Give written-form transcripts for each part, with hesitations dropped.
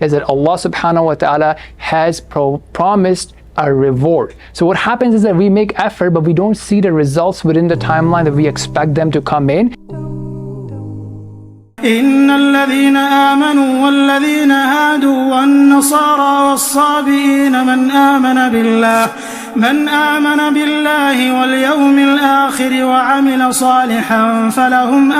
is that Allah subhanahu wa ta'ala has promised a reward. So what happens is that we make effort, but we don't see the results within the timeline that we expect them to come in. إن الذين آمنوا والذين هادوا والنصارى والصابئين من آمن بالله واليوم الآخر وعمل صالحا فلهم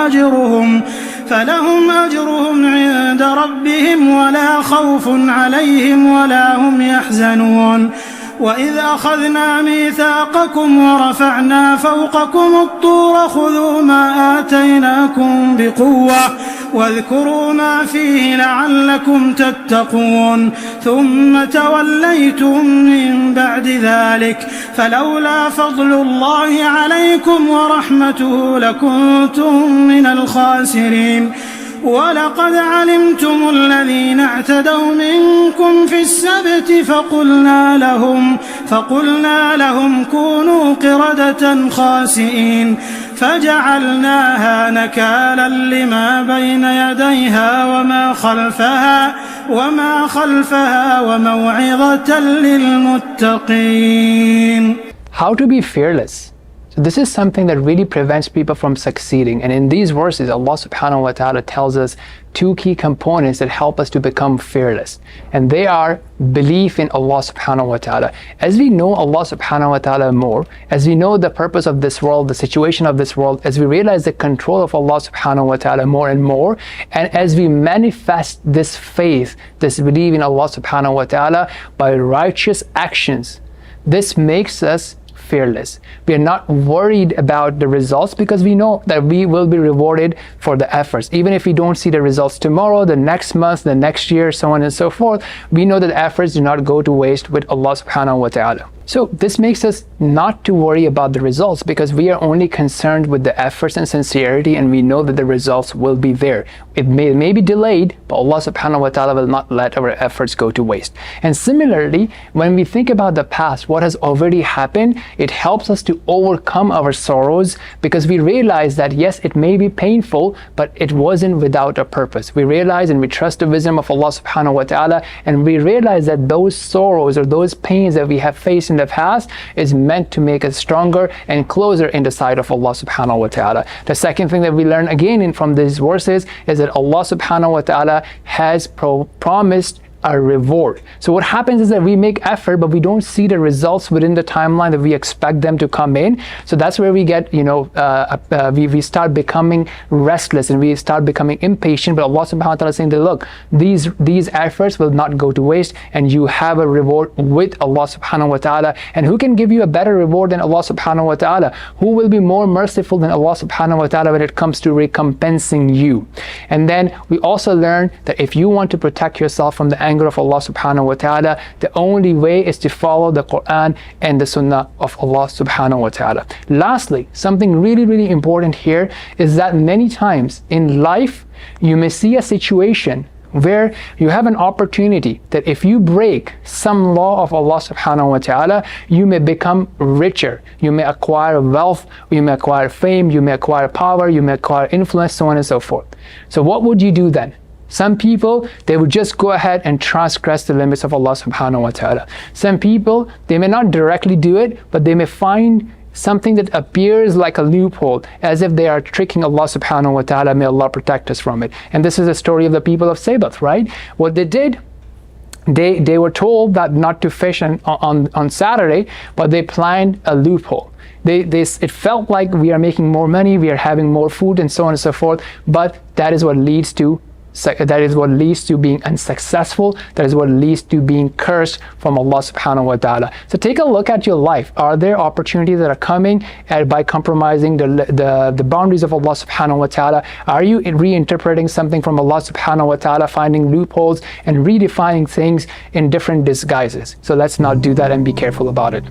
أجرهم عند ربهم ولا خوف عليهم ولا هم يحزنون وإذ أخذنا ميثاقكم ورفعنا فوقكم الطور خذوا ما آتيناكم بقوة واذكروا ما فيه لعلكم تتقون ثم توليتم من بعد ذلك فلولا فضل الله عليكم ورحمته لكنتم من الخاسرين ولقد علمتم الذين اعتدوا منكم في السبت فقلنا لهم كونوا قردة خاسئين فجعلناها نكالا لما بين يديها وما خلفها وموعظة للمتقين. How to be fearless. So this is something that really prevents people from succeeding. And in these verses, Allah subhanahu wa ta'ala tells us two key components that help us to become fearless. And they are belief in Allah subhanahu wa ta'ala. As we know Allah subhanahu wa ta'ala more, as we know the purpose of this world, the situation of this world, as we realize the control of Allah subhanahu wa ta'ala more and more, and as we manifest this faith, this belief in Allah subhanahu wa ta'ala by righteous actions, this makes us fearless. We are not worried about the results because we know that we will be rewarded for the efforts. Even if we don't see the results tomorrow, the next month, the next year, so on and so forth, we know that efforts do not go to waste with Allah subhanahu wa ta'ala. So this makes us not to worry about the results because we are only concerned with the efforts and sincerity, and we know that the results will be there. It may be delayed, but Allah subhanahu wa ta'ala will not let our efforts go to waste. And similarly, when we think about the past, what has already happened, it helps us to overcome our sorrows because we realize that yes, it may be painful, but it wasn't without a purpose. We realize and we trust the wisdom of Allah subhanahu wa ta'ala, and we realize that those sorrows or those pains that we have faced in the past is meant to make us stronger and closer in the sight of Allah subhanahu wa ta'ala. The second thing that we learn again from these verses is that Allah subhanahu wa ta'ala has promised a reward. So what happens is that we make effort, but we don't see the results within the timeline that we expect them to come in. So that's where we get, we start becoming restless and we start becoming impatient. But Allah subhanahu wa ta'ala is saying that look, these efforts will not go to waste, and you have a reward with Allah subhanahu wa ta'ala. And who can give you a better reward than Allah subhanahu wa ta'ala? Who will be more merciful than Allah subhanahu wa ta'ala when it comes to recompensing you? And then we also learn that if you want to protect yourself from the anger of Allah subhanahu wa ta'ala, the only way is to follow the Quran and the Sunnah of Allah subhanahu wa ta'ala. Lastly, something really important here is that many times in life you may see a situation where you have an opportunity that if you break some law of Allah subhanahu wa ta'ala, you may become richer, you may acquire wealth, you may acquire fame, you may acquire power, you may acquire influence, so on and so forth. So what would you do then? Some people, they would just go ahead and transgress the limits of Allah subhanahu wa ta'ala. Some people, they may not directly do it, but they may find something that appears like a loophole, as if they are tricking Allah subhanahu wa ta'ala. May Allah protect us from it. And this is the story of the people of Sabath, right? What they did, they were told that not to fish on Saturday, but they planned a loophole. It felt like we are making more money, we are having more food, and so on and so forth, but that is what leads to being unsuccessful. That is what leads to being cursed from Allah subhanahu wa ta'ala. So take a look at your life. Are there opportunities that are coming by compromising the boundaries of Allah subhanahu wa ta'ala? Are you reinterpreting something from Allah subhanahu wa ta'ala, finding loopholes and redefining things in different disguises? So let's not do that and be careful about it.